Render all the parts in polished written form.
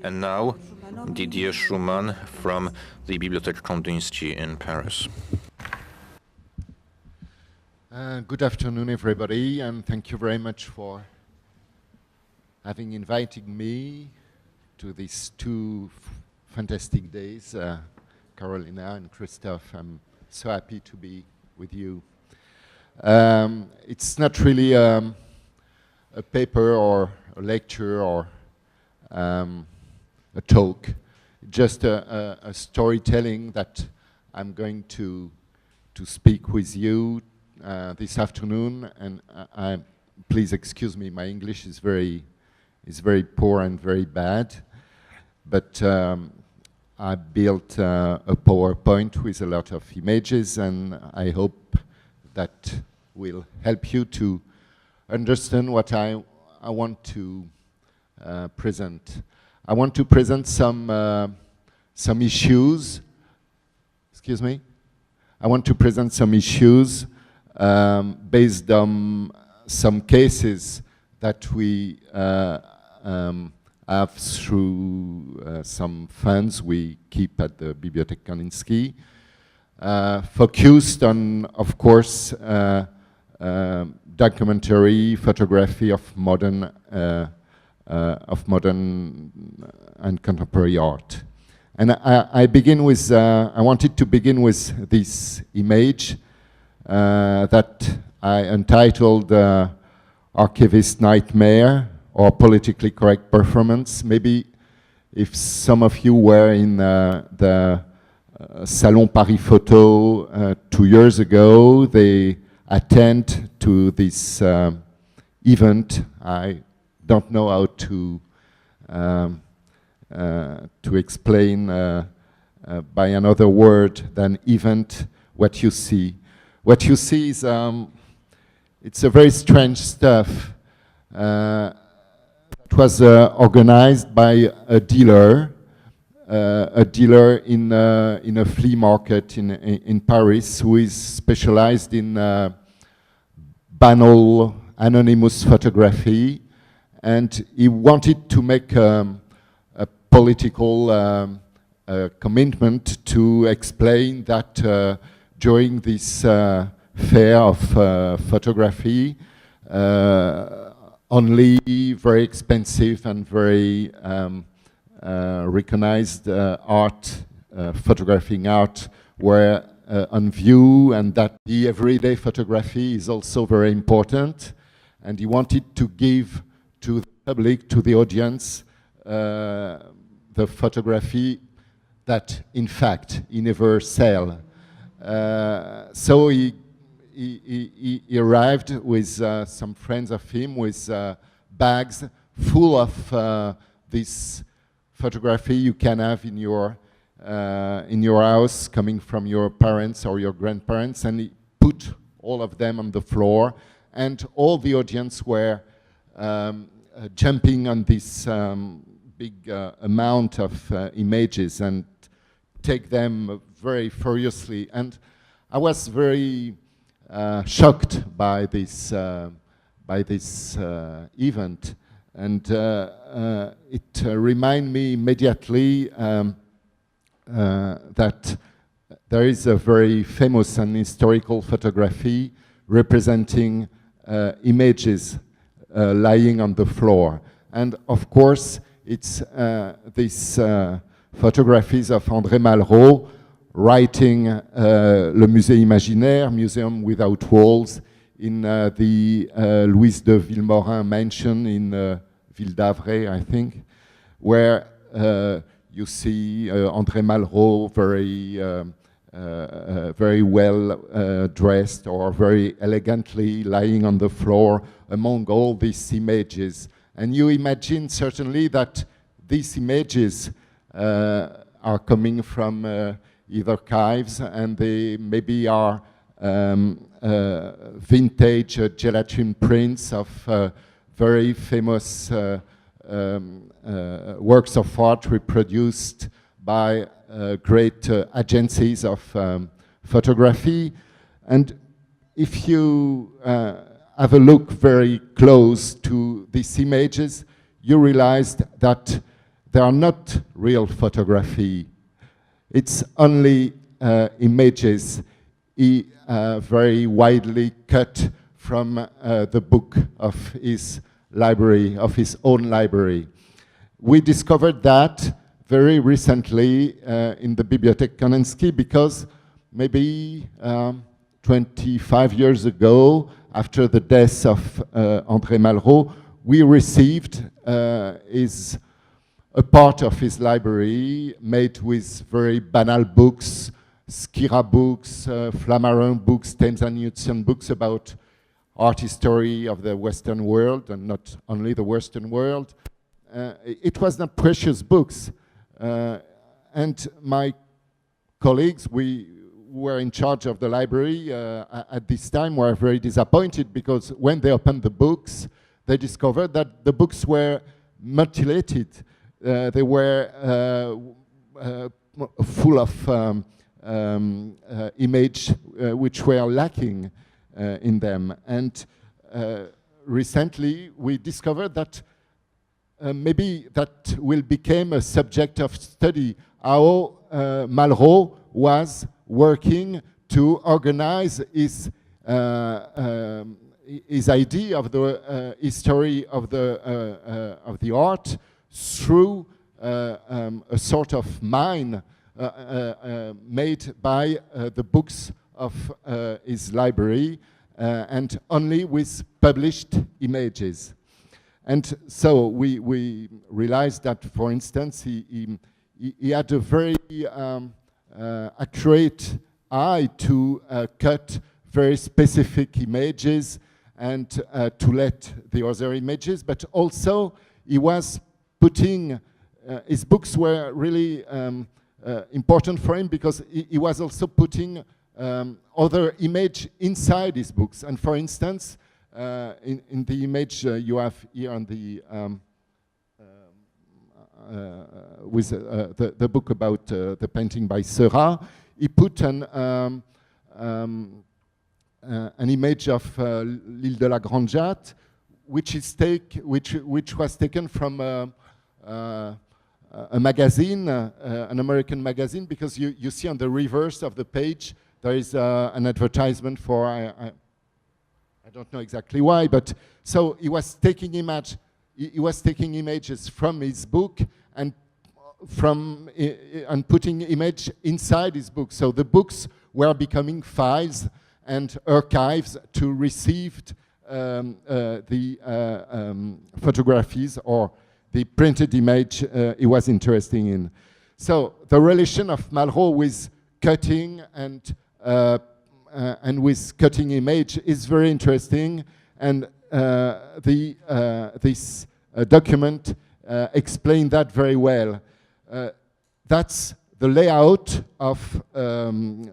And now, Didier Schulmann from the Bibliothèque Kandinsky in Paris. Good afternoon, everybody, and thank you very much for having invited me to these two fantastic days. Carolina and Christophe, I'm so happy to be with you. It's not really a paper or a lecture or a talk, just a storytelling that I'm going to speak with you this afternoon. And please excuse me, my English is very poor and very bad, but I built a PowerPoint with a lot of images, and I hope that will help you to understand what I want to present. I want to present some issues. Excuse me. I want to present some issues based on some cases that we have through some funds we keep at the Bibliothèque Kandinsky, focused on, of course, documentary photography of modern and contemporary art. And I wanted to begin with this image that I entitled Archivist Nightmare, or Politically Correct Performance. Maybe if some of you were in the Salon Paris Photo 2 years ago, they attend to this event. I don't know how to explain by another word than event what you see. What you see is it's a very strange stuff. It was organized by a dealer in a flea market in Paris, who is specialized in banal anonymous photography, and he wanted to make a political commitment to explain that during this fair of photography, only very expensive and very recognized photographing art were on view, and that the everyday photography is also very important. And he wanted to give to the public, to the audience, the photography that, in fact, he never sell. So he arrived with some friends of him with bags full of this photography you can have in your house, coming from your parents or your grandparents, and he put all of them on the floor, and all the audience were jumping on this big amount of images and take them very furiously. And I was very shocked by this event, and it reminded me immediately that there is a very famous and historical photography representing images lying on the floor. And of course, it's these photographies of André Malraux writing Le Musée Imaginaire, Museum Without Walls, in the Louise de Villemorin mansion in Ville d'Avray, I think, where you see André Malraux very well dressed or very elegantly lying on the floor among all these images. And you imagine certainly that these images are coming from either archives, and they maybe are vintage gelatin prints of very famous works of art reproduced by great agencies of photography. And if you have a look very close to these images, you realize that they are not real photography. It's only images very widely cut from the book of his library, of his own library. We discovered that very recently in the Bibliothèque Kandinsky because maybe 25 years ago, after the death of André Malraux, we received a part of his library made with very banal books, Skira books, Flammarion books, Thames and Hudson books about art history of the Western world, and not only the Western world. It was not precious books. And my colleagues, we were in charge of the library at this time, were very disappointed because when they opened the books, they discovered that the books were mutilated. They were full of image which were lacking in them. And recently we discovered that maybe that will become a subject of study, how Malraux was working to organize his idea of the history of the art through a sort of mine made by the books of his library and only with published images. And so we realized that, for instance, he had a very accurate eye to cut very specific images and to let the other images, but also he was putting, his books were really important for him because he was also putting other image inside his books. And for instance, in the image you have here on the with the book about the painting by Seurat, he put an image of l'île de la Grande Jatte, which was taken from a magazine, an American magazine, because you see on the reverse of the page there is an advertisement for I don't know exactly why, but so he was taking images from his book and putting image inside his book. So the books were becoming files and archives to receive the photographies or the printed image he was interested in. So the relation of Malraux with cutting and with cutting image is very interesting, and this document explained that very well. That's the layout of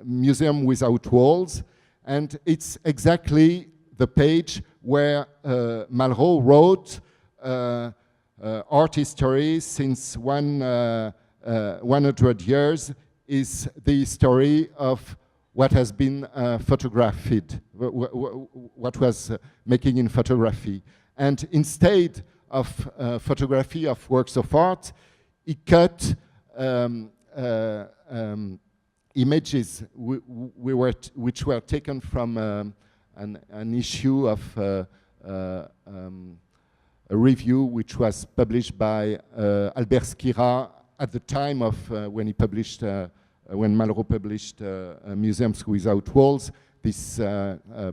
Museum Without Walls, and it's exactly the page where Malraux wrote art history since 100 years is the story of what has been photographed, what was making in photography. And instead of photography of works of art, he cut images which were taken from an issue of a review which was published by Albert Skira at the time of when he published, when Malraux published Museums Without Walls. This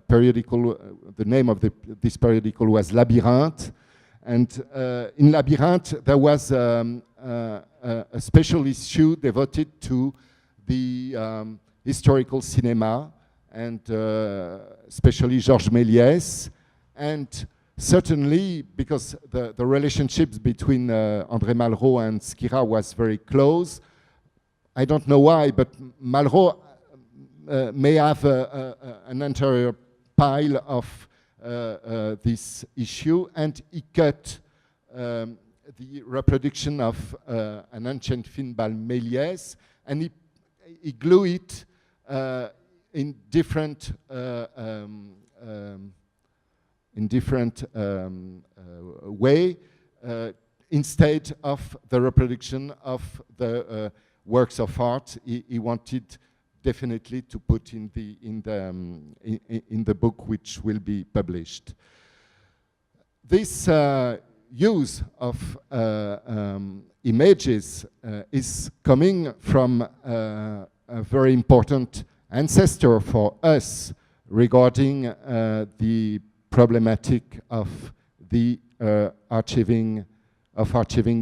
periodical, the name of this periodical was Labyrinth. And in Labyrinth, there was a special issue devoted to the historical cinema, and especially Georges Méliès. And certainly, because the relationships between André Malraux and Skira was very close, I don't know why, but Malraux may have an entire pile of this issue, and he cut the reproduction of an ancient film by Méliès, and he glue it in different way. instead of the reproduction of the works of art, he wanted definitely to put in the book which will be published. This use of images is coming from a very important ancestor for us regarding the problematic of the archiving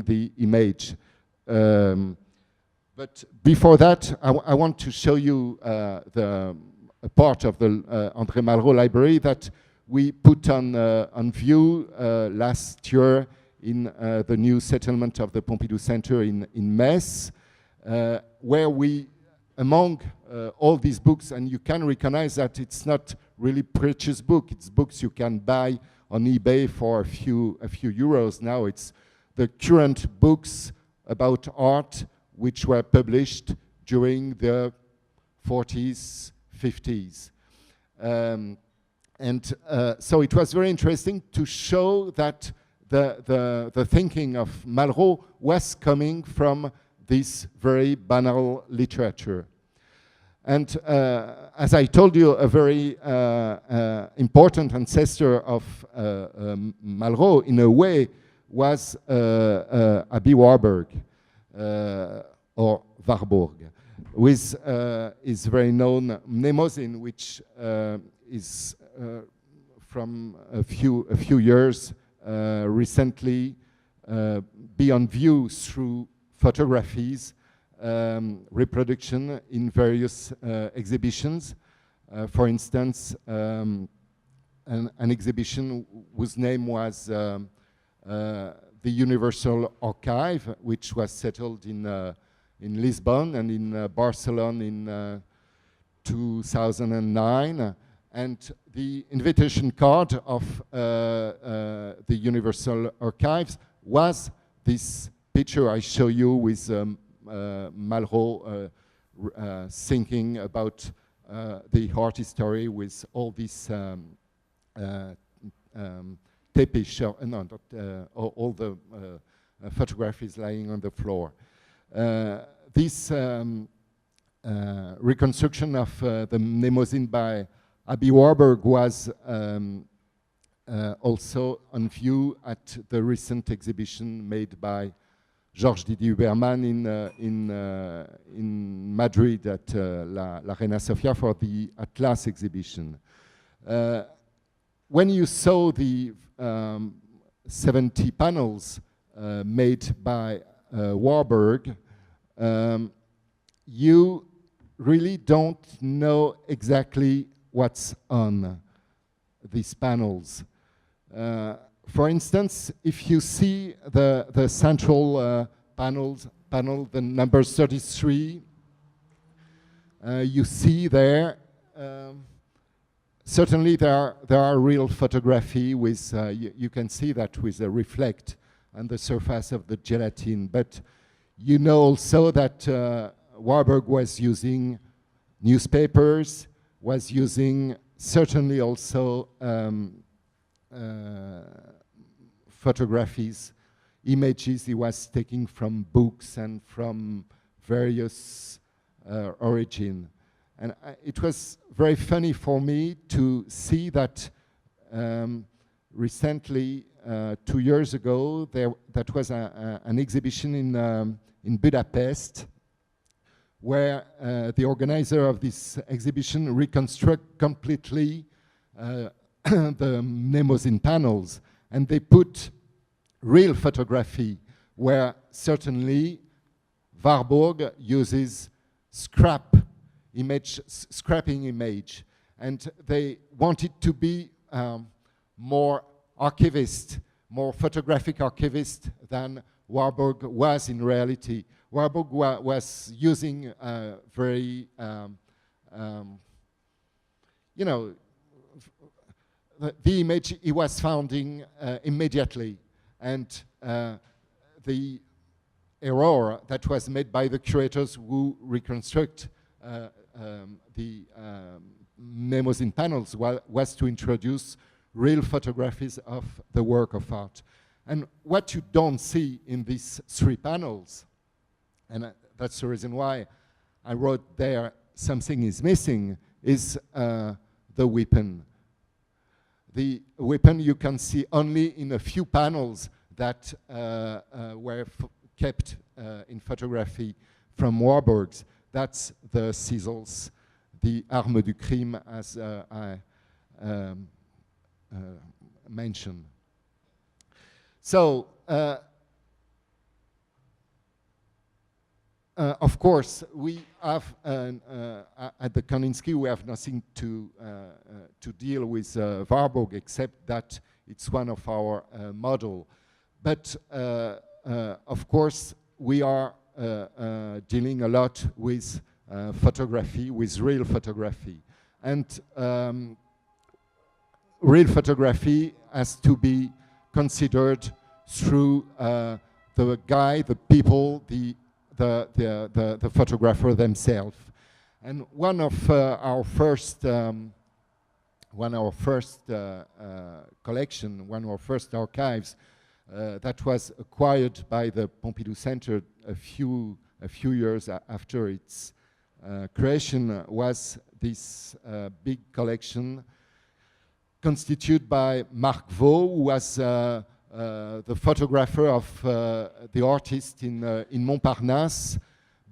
the image. But before that, I want to show you a part of the André Malraux library that we put on view last year in the new settlement of the Pompidou Center in Metz, where we, among all these books, and you can recognize that it's not really purchase book, it's books you can buy on eBay for a few euros now. It's the current books about art which were published during the 40s, 50s. So it was very interesting to show that the thinking of Malraux was coming from this very banal literature. And as I told you, a very important ancestor of Malraux, in a way, was Aby Warburg, or Warburg, with his very known Mnemosyne, which is from a few years recently beyond view through photographies, reproduction in various exhibitions. For instance, an exhibition whose name was the Universal Archive, which was settled in Lisbon and in Barcelona in 2009. And the invitation card of the Universal Archives was this picture I show you with Malraux thinking about the art history with all these tapish, all the photographies lying on the floor. This reconstruction of the Mnemosyne by Aby Warburg was also on view at the recent exhibition made by Georges Didier Huberman in Madrid at La Reina Sofia for the Atlas exhibition. When you saw the 70 panels made by Warburg, you really don't know exactly what's on these panels. For instance, if you see the central panel, the number 33, you see there, certainly there are real photography with, you can see that with a reflect on the surface of the gelatine, but you know also that Warburg was using newspapers, was using certainly also photographies, images he was taking from books and from various origin. And it was very funny for me to see that recently, 2 years ago, that was an exhibition in Budapest, where the organizer of this exhibition reconstruct completely the Mnemosyne panels, and they put real photography, where certainly Warburg uses scrapping image, and they wanted to be more archivist, more photographic archivist than Warburg was in reality. Warburg was using very, you know, the image he was founding immediately, and the error that was made by the curators who reconstruct the Mnemosyne panels was to introduce real photographies of the work of art. And what you don't see in these 3 panels, and that's the reason why I wrote there something is missing, is the weapon. The weapon you can see only in a few panels that were kept in photography from Warburg's. That's the sizzles, the arme du crime, as I mentioned. So, of course, we have at the Kandinsky we have nothing to deal with Warburg except that it's one of our model. But of course, we are dealing a lot with photography, with real photography, and real photography has to be considered through the guy, the people, the photographer themselves. And one of our first collection, one of our first archives that was acquired by the Pompidou Center a few years after its creation was this big collection constituted by Marc Vaux, who was the photographer of the artist in Montparnasse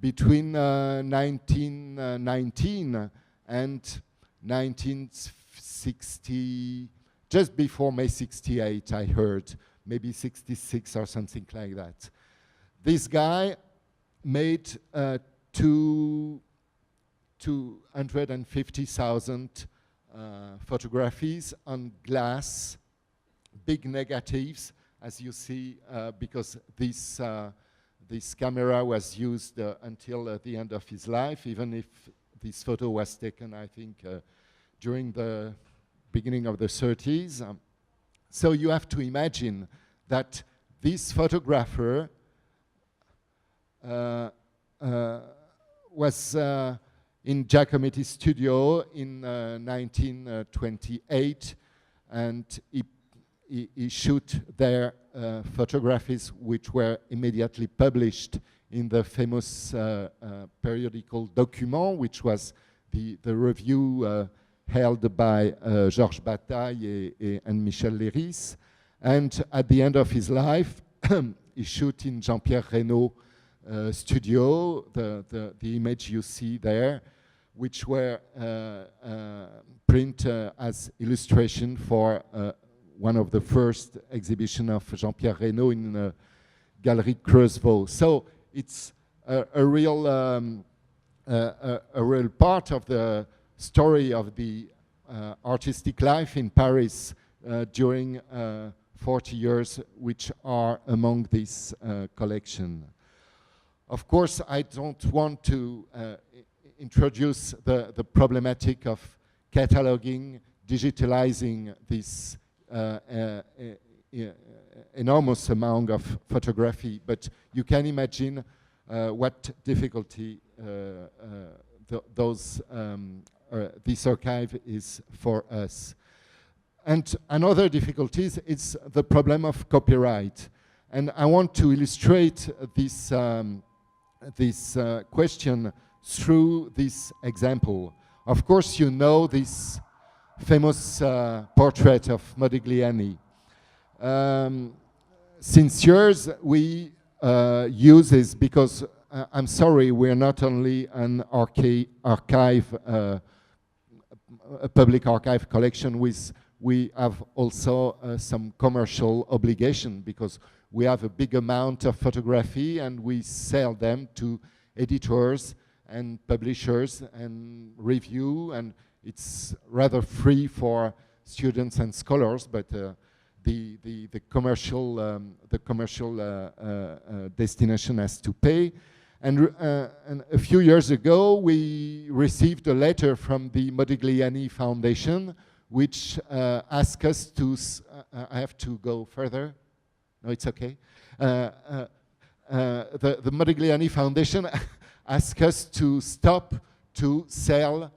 between 1919 and 1960, just before May 68, I heard, maybe 66 or something like that. This guy made 250,000 photographies on glass, big negatives, as you see, because this camera was used until the end of his life, even if this photo was taken, I think, during the beginning of the 30s. So you have to imagine that this photographer was in Giacometti's studio in 1928, and he shot their photographies, which were immediately published in the famous periodical Document, which was the review held by Georges Bataille and Michel Léris. And at the end of his life, he shot in Jean-Pierre Reynaud's studio, the image you see there, which were printed as illustration for one of the first exhibitions of Jean-Pierre Reynaud in Galerie Creusevaux. So it's a real part of the story of the artistic life in Paris during 40 years, which are among this collection. Of course, I don't want to introduce the problematic of cataloging, digitalizing this enormous amount of photography, but you can imagine what difficulty this archive is for us. And another difficulty is the problem of copyright. And I want to illustrate this question through this example. Of course, you know this famous portrait of Modigliani. Since years, we use this because, I'm sorry, we're not only an archive, a public archive collection we have also some commercial obligation because we have a big amount of photography and we sell them to editors and publishers and review, and it's rather free for students and scholars, but the commercial destination has to pay. And a few years ago, we received a letter from the Modigliani Foundation, which asked us to, I have to go further. No, it's okay. The Modigliani Foundation asked us to stop to sell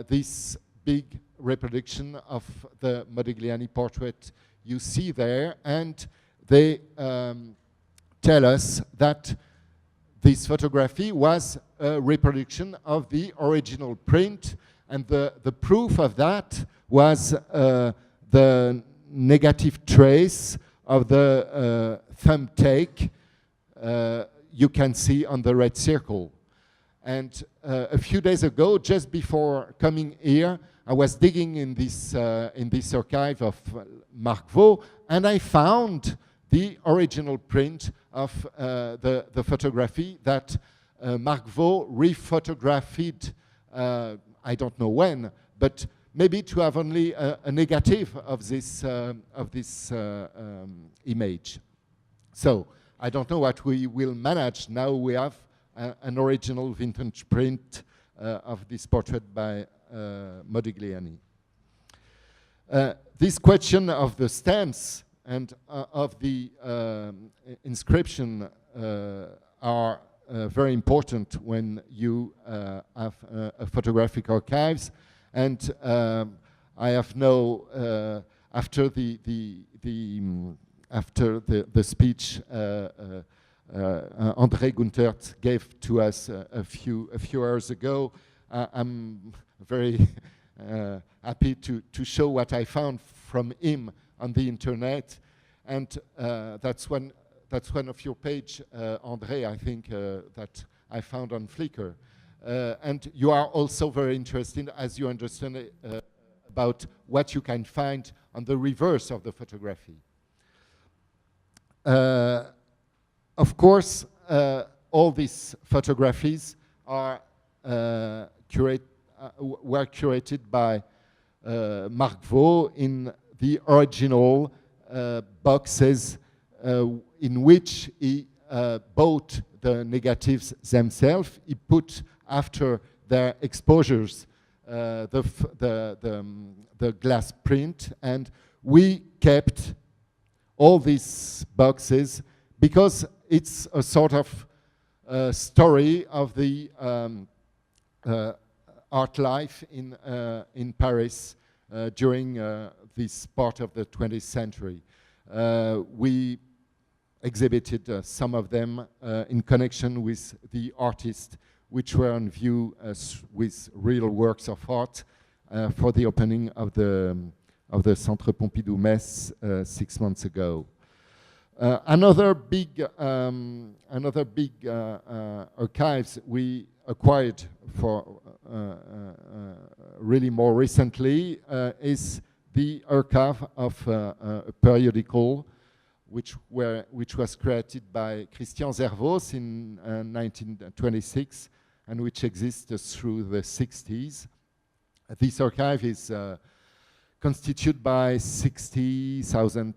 this big reproduction of the Modigliani portrait you see there, and they tell us that this photography was a reproduction of the original print, and the proof of that was the negative trace of the thumb take you can see on the red circle. And a few days ago, just before coming here, I was digging in this archive of Marc Vaux, and I found the original print of the photography that Marc Vaux rephotographed, I don't know when, but maybe to have only a negative of this image. So I don't know what we will manage. Now we have an original vintage print of this portrait by Modigliani. This question of the stance and of the inscription are very important when you have a photographic archives. And I have no, after the speech André Guntert gave to us a few hours ago, I'm very happy to show what I found from him on the internet, and that's one of your page, André, I think, that I found on Flickr. And you are also very interested, as you understand it, about what you can find on the reverse of the photography. Of course, all these photographies are were curated by Marc Vaux in the original boxes in which he bought the negatives themselves. He put after their exposures the glass print, and we kept all these boxes because it's a sort of story of the art life in Paris during this part of the 20th century. We exhibited some of them in connection with the artists which were on view with real works of art for the opening of the Centre Pompidou Metz 6 months ago. Another big archives we acquired for really more recently is the archive of a periodical which was created by Christian Zervos in 1926 and which existed through the 60s. This archive is constituted by 60,000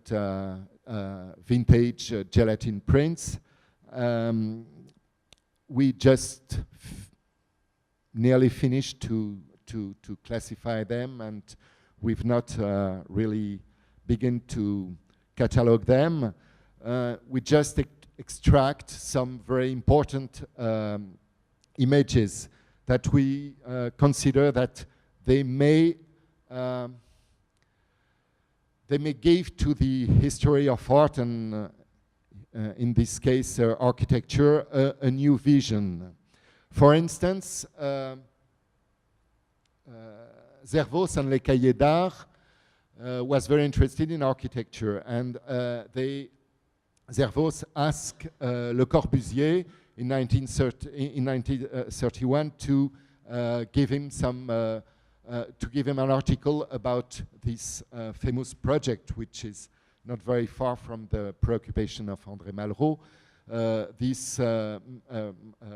vintage gelatin prints. We just nearly finished to classify them, and we've not really begun to catalog them. We just extract some very important images that we consider that they may give to the history of art and in this case architecture a new vision. For instance, Zervos and Les Cahiers d'Art was very interested in architecture, and Zervos asked Le Corbusier in 1931 to give him an article about this famous project, which is not very far from the preoccupation of André Malraux. This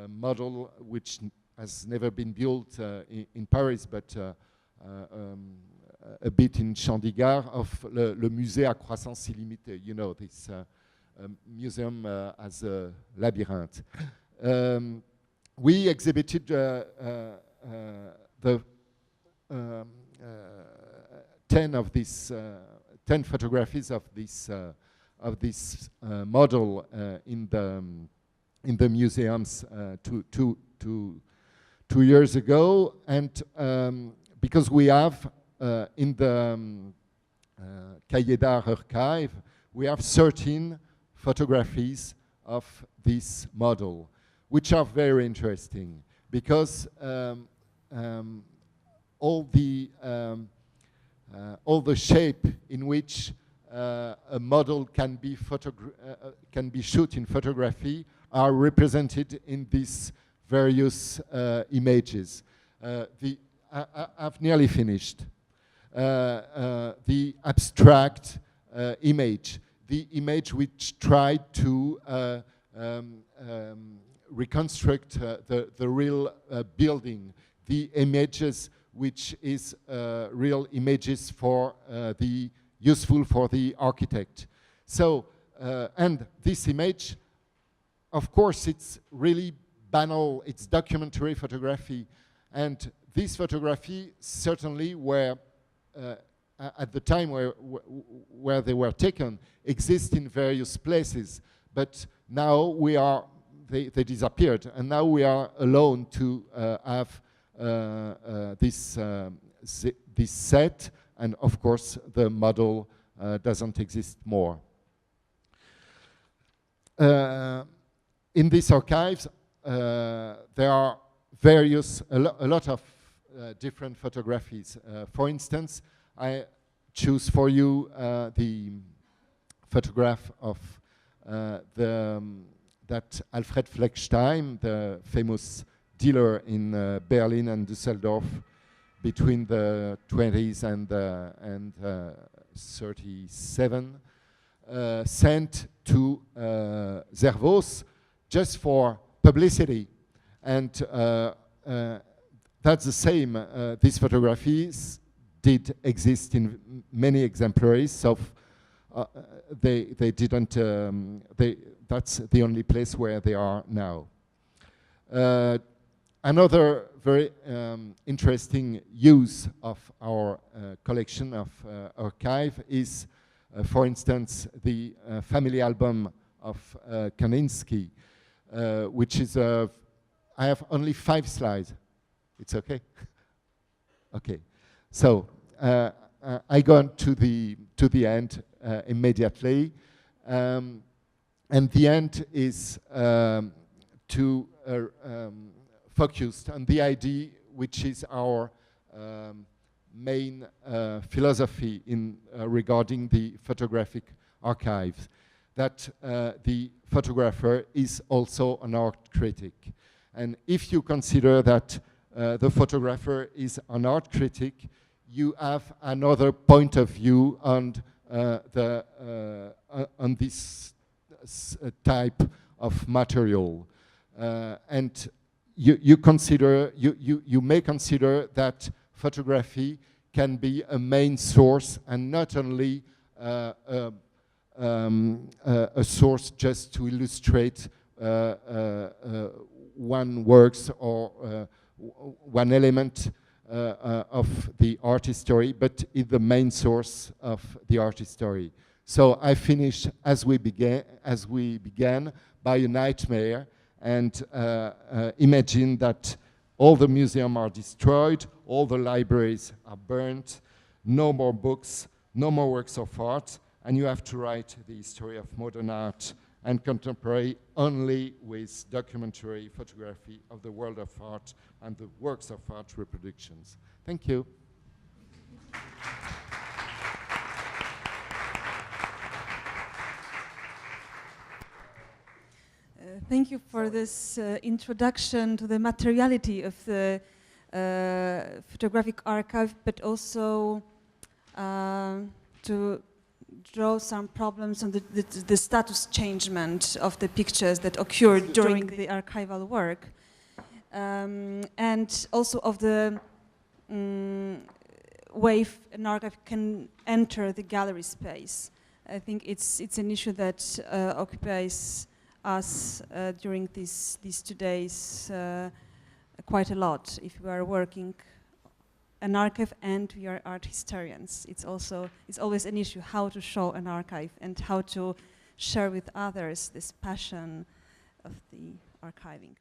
model, which has never been built in Paris, but a bit in Chandigarh, of le musée à croissance illimitée, you know, this museum as a labyrinth. We exhibited the 10 photographies of this model in the museums 2 years ago, and because we have in the Cahiers d'Art archive, we have 13 photographies of this model, which are very interesting because all the shape in which a model can be shot in photography are represented in these various images. I've nearly finished. The abstract image, the image which tried to reconstruct the real building, the images which is real images for useful for the architect. So, and this image, of course, it's really banal, it's documentary photography, and this photography certainly were, at the time where they were taken, exist in various places, but now they disappeared, and now we are alone to have this set, and of course the model doesn't exist more. In these archives, there are a lot of different photographies. For instance, I choose for you the photograph of that Alfred Fleckstein, the famous dealer in Berlin and Düsseldorf between the 20s and 37, sent to Servos just for publicity. And that's the same. These photographies did exist in many exemplaries, so they didn't. That's the only place where they are now. Another very interesting use of our collection of archive is, for instance, the family album of Kandinsky, which is I have only 5 slides. It's okay? Okay. So I go on to the end immediately. And the end is focused on the idea, which is our main philosophy in regarding the photographic archives, that the photographer is also an art critic. And if you consider that the photographer is an art critic, you have another point of view on this type of material, and you may consider that photography can be a main source and not only a source just to illustrate one works or one element of the art history, but is the main source of the art history. So I finish as we began by a nightmare, and imagine that all the museums are destroyed, all the libraries are burnt, no more books, no more works of art, and you have to write the history of modern art and contemporary only with documentary photography of the world of art and the works of art reproductions. Thank you. Thank you for this introduction to the materiality of the photographic archive, but also to draw some problems on the status changement of the pictures that occurred during the archival work, and also of the way an archive can enter the gallery space. I think it's an issue that occupies us during these 2 days quite a lot. If we are working an archive and we are art historians, it's always an issue how to show an archive and how to share with others this passion of the archiving.